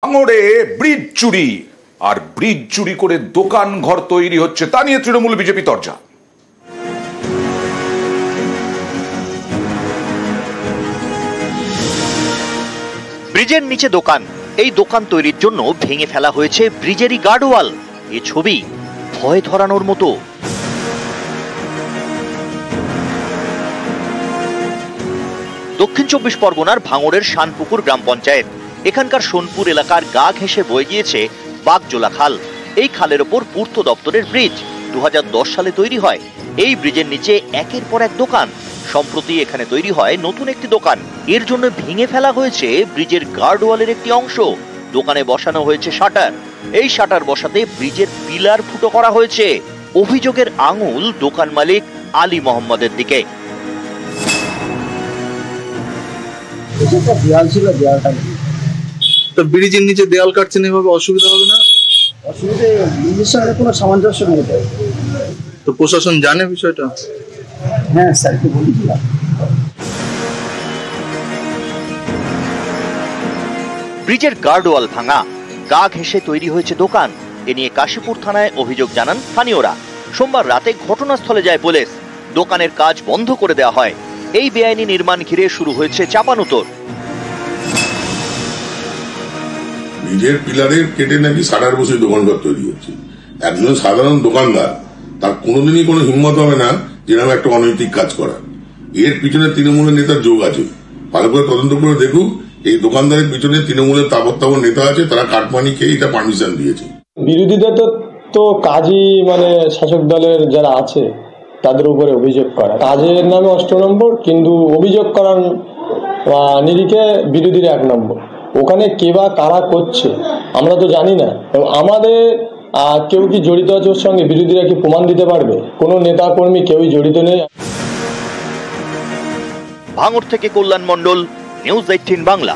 ভাঙড়ে ব্রিজ চুরি আর ব্রিজ চুরি করে দোকান ঘর তৈরি হচ্ছে তা নিয়ে তৃণমূল বিজেপি তরজা। ব্রিজের নিচে দোকান, এই দোকান তৈরির জন্য ভেঙে ফেলা হয়েছে ব্রিজেরই গার্ডওয়াল। এই ছবি ভয় ধরানোর মতো। দক্ষিণ 24 পরগনার ভাঙড়ের শানপুকুর গ্রাম পঞ্চায়েত। এখানকার সোনপুর এলাকার গা ঘেঁষে বয়ে গিয়েছে বাগজোলা খাল। এই খালের ওপর পূর্ত দপ্তরের ব্রিজ 2010 সালে তৈরি হয়। এই ব্রিজের নিচে একের পর এক দোকান। সম্প্রতি এখানে তৈরি হয় নতুন একটি দোকান। এর জন্য ভেঙে ফেলা হয়েছে ব্রিজের গার্ডওয়ালের একটি অংশ। দোকানে বসানো হয়েছে শাটার। এই শাটার বসাতে ব্রিজের পিলার ফুটো করা হয়েছে। অভিযোগের আঙুল দোকান মালিক আলী মোহাম্মদের দিকে। ব্রিজের নিচে দেয়াল কাটছেন, এভাবে অসুবিধা হবে না? ব্রিজের সঙ্গে কোনো সামঞ্জস্য নেই। তো প্রশাসন জানে বিষয়টা? হ্যাঁ, স্যারকে বলেছিলাম। ব্রিজের গার্ডওয়াল ভাঙা, গা ঘেঁষে তৈরি হয়েছে দোকান। এ নিয়ে কাশীপুর থানায় অভিযোগ জানান স্থানীয়রা। সোমবার রাতে ঘটনাস্থলে যায় পুলিশ। দোকানের কাজ বন্ধ করে দেওয়া হয়। এই বেআইনি নির্মাণ ঘিরে শুরু হয়েছে চাপানুতোর। ব্রিজের পিলারের কেটে নাকি শাটার বসে দোকানঘর তৈরি হচ্ছে। একজন সাধারণ দোকানদার, তার কোনোদিনই কোনো হিম্মত হবে না যেরকম একটা অনৈতিক কাজ করার। এর পিছনে তৃণমূলের নেতার যোগ আছে। ভালো করে তদন্ত করে দেখুক, এই দোকানদারের পিছনে তৃণমূলের তাবৎ নেতা আছে, তারা কাটমানি খেয়ে এটা পারমিশন দিয়েছে। বিরোধীদের তো কাজই শাসক দলের যারা আছে তাদের উপরে অভিযোগ করা। কাজের নামে 8 নম্বর, কিন্তু অভিযোগ করার নিরিখে বিরোধীর 1 নম্বর। ওখানে কে বা কারা করছে আমরা তো জানি না। এবং আমাদের কেউ কি জড়িত আছে ওর সঙ্গে? বিরোধীরা কি প্রমাণ দিতে পারবে? কোনো নেতা কর্মী কেউই জড়িত নেই। ভাঙড় থেকে কল্যাণ মণ্ডল, নিউজ 18 বাংলা।